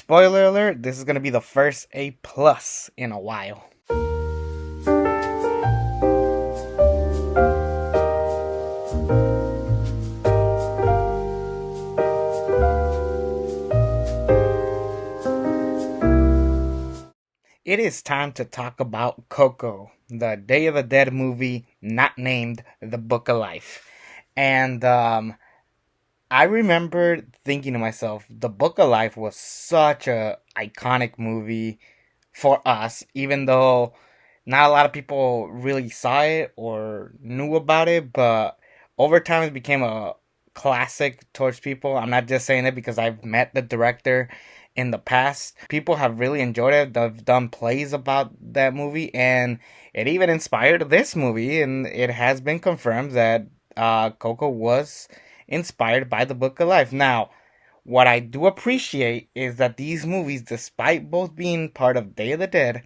Spoiler alert, this is going to be the first A plus in a while. It is time to talk about Coco, the Day of the Dead movie not named The Book of Life. And I remember thinking to myself, The Book of Life was such a iconic movie for us, even though not a lot of people really saw it or knew about it, but over time it became a classic towards people. I'm not just saying it because I've met the director in the past. People have really enjoyed it. They've done plays about that movie, and it even inspired this movie, and it has been confirmed that Coco was inspired by the Book of Life. Now, what I do appreciate is that these movies, despite both being part of Day of the Dead,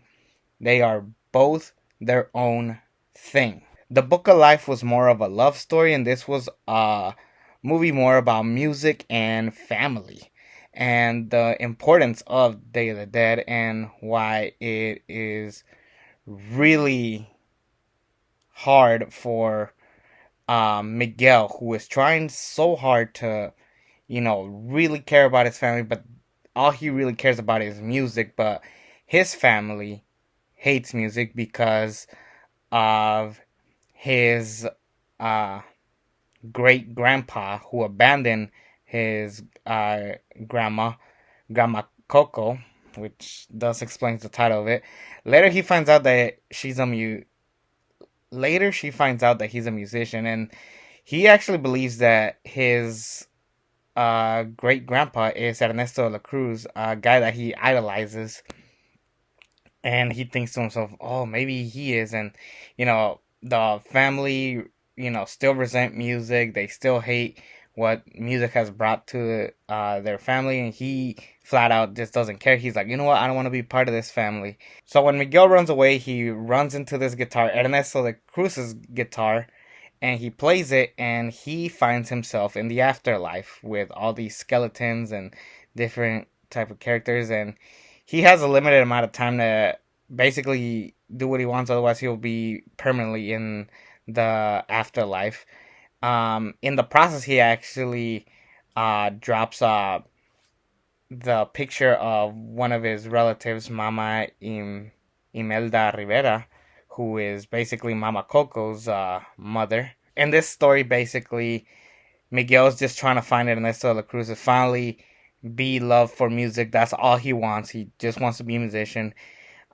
they are both their own thing. The Book of Life was more of a love story, and this was a movie more about music and family and the importance of Day of the Dead and why it is really hard for Miguel, who is trying so hard to, really care about his family, but all he really cares about is music. But his family hates music because of his uh, great grandpa who abandoned his grandma, Grandma Coco, which thus explains the title of it. Later, he finds out that Later, she finds out that he's a musician, and he actually believes that his great grandpa is Ernesto de la Cruz, a guy that he idolizes, and he thinks to himself, "Oh, maybe he is." And the family, still resent music. They still hate what music has brought to their family, and he flat out just doesn't care. He's like, you know what? I don't want to be part of this family. So when Miguel runs away, he runs into this guitar, Ernesto de Cruz's guitar, and he plays it, and he finds himself in the afterlife with all these skeletons and different type of characters, and he has a limited amount of time to basically do what he wants, otherwise he'll be permanently in the afterlife. In the process, he actually drops the picture of one of his relatives, Mama Imelda Rivera, who is basically Mama Coco's mother. In this story, basically, Miguel's just trying to find Ernesto de la Cruz to finally be loved for music. That's all he wants. He just wants to be a musician.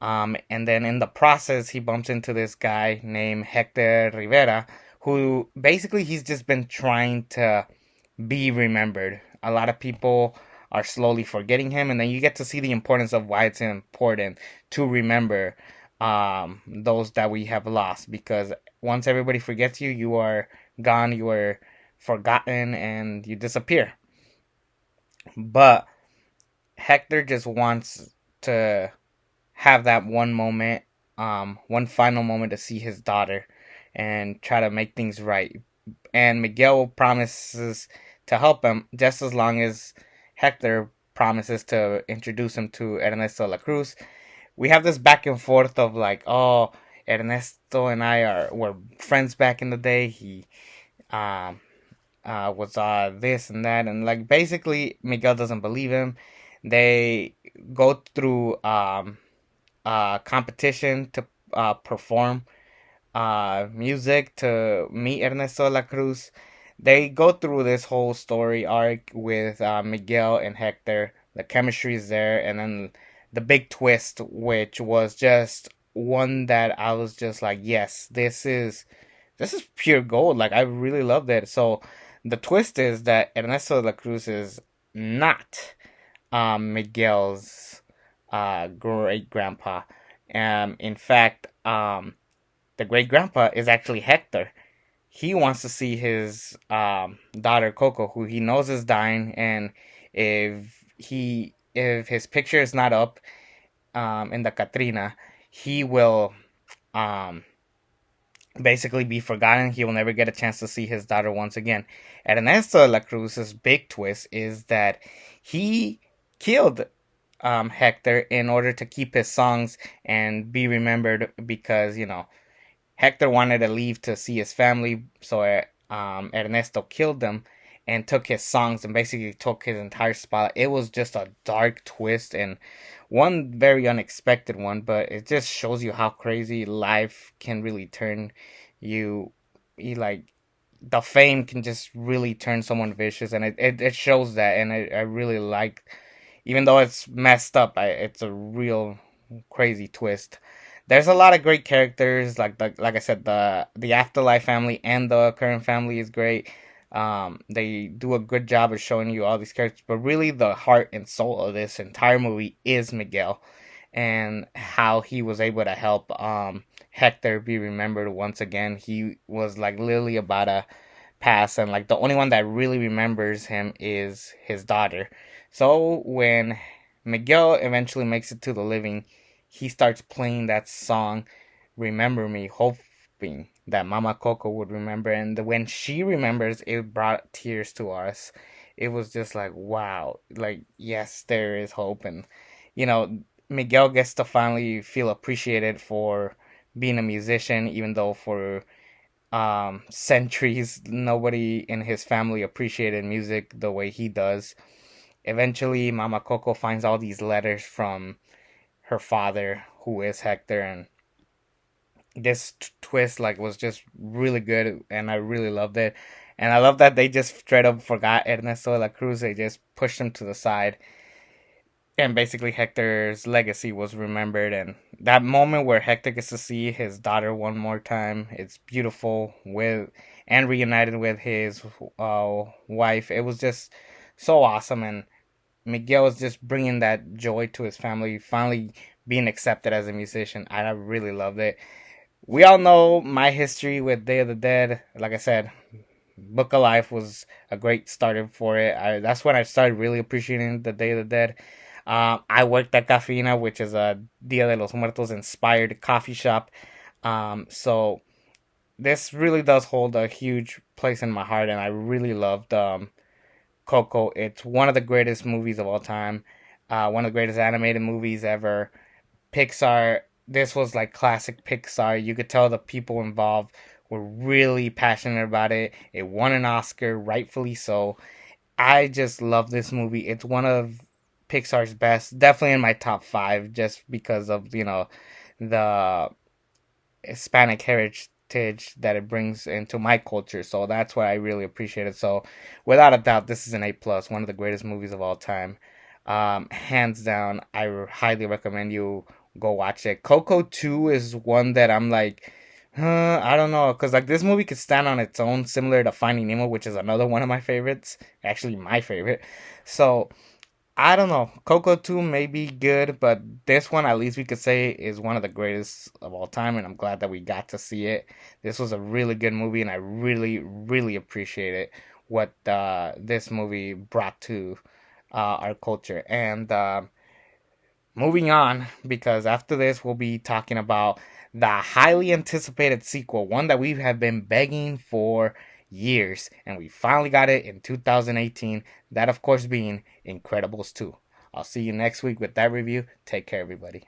And then in the process, he bumps into this guy named Hector Rivera, who basically he's just been trying to be remembered. A lot of people are slowly forgetting him, and then you get to see the importance of why it's important to remember those that we have lost, because once everybody forgets you, you are gone, you are forgotten, and you disappear. But Hector just wants to have that one moment, one final moment to see his daughter and try to make things right. And Miguel promises to help him just as long as Hector promises to introduce him to Ernesto de la Cruz. We have this back and forth of like, oh, Ernesto and I were friends back in the day. He um was this and that, and like basically Miguel doesn't believe him. They go through competition to perform music to meet Ernesto de la Cruz. They go through this whole story arc with Miguel and Hector. The chemistry is there, and then the big twist, which was just one that I was just like, yes, this is pure gold. Like I really loved it. So the twist is that Ernesto de la Cruz is not Miguel's great grandpa. In fact, the great grandpa is actually Hector. He wants to see his daughter Coco, who he knows is dying, and if his picture is not up in the Catrina, he will basically be forgotten. He will never get a chance to see his daughter once again. Ernesto de la Cruz's big twist is that he killed Hector in order to keep his songs and be remembered because Hector wanted to leave to see his family, so Ernesto killed him and took his songs and basically took his entire spot. It was just a dark twist and one very unexpected one, but it just shows you how crazy life can really turn you. You like the fame can just really turn someone vicious, and it shows that, and I really like, even though it's messed up, it's a real crazy twist. There's a lot of great characters, like I said, the afterlife family and the current family is great. They do a good job of showing you all these characters, but really the heart and soul of this entire movie is Miguel and how he was able to help Hector be remembered once again. He was like literally about to pass, and like the only one that really remembers him is his daughter. So when Miguel eventually makes it to the living, he starts playing that song, "Remember Me," hoping that Mama Coco would remember. And when she remembers, it brought tears to us. It was just like, wow, like, yes, there is hope. And, you know, Miguel gets to finally feel appreciated for being a musician, even though for centuries nobody in his family appreciated music the way he does. Eventually, Mama Coco finds all these letters from her father, who is Hector, and this twist like was just really good, and I really loved it. And I love that they just straight up forgot Ernesto de la Cruz. They just pushed him to the side, and basically Hector's legacy was remembered. And that moment where Hector gets to see his daughter one more time, it's beautiful, with and reunited with his wife. It was just so awesome, and Miguel was just bringing that joy to his family, finally being accepted as a musician. I really loved it. We all know my history with Day of the Dead. Like I said, Book of Life was a great starter for it. That's when I started really appreciating the Day of the Dead. I worked at Cafeína, which is a Dia de los Muertos inspired coffee shop. So this really does hold a huge place in my heart, and I really loved Coco. It's one of the greatest movies of all time, one of the greatest animated movies ever. Pixar, this was like classic Pixar. You could tell the people involved were really passionate about it. It won an Oscar, rightfully so. I just love this movie. It's one of Pixar's best, definitely in my top five, just because of the Hispanic heritage that it brings into my culture. So that's why I really appreciate it. So without a doubt, this is an A+, one of the greatest movies of all time. Hands down, highly recommend you go watch it. Coco 2 is one that I'm like, I don't know, because like this movie could stand on its own, similar to Finding Nemo, which is another one of my favorites. Actually, my favorite. So I don't know. Coco 2 may be good, but this one, at least we could say, is one of the greatest of all time, and I'm glad that we got to see it. This was a really good movie, and I really, really appreciate it, what this movie brought to our culture. And moving on, because after this, we'll be talking about the highly anticipated sequel, one that we have been begging for years, and we finally got it in 2018. That, of course, being Incredibles 2. I'll see you next week with that review. Take care, everybody.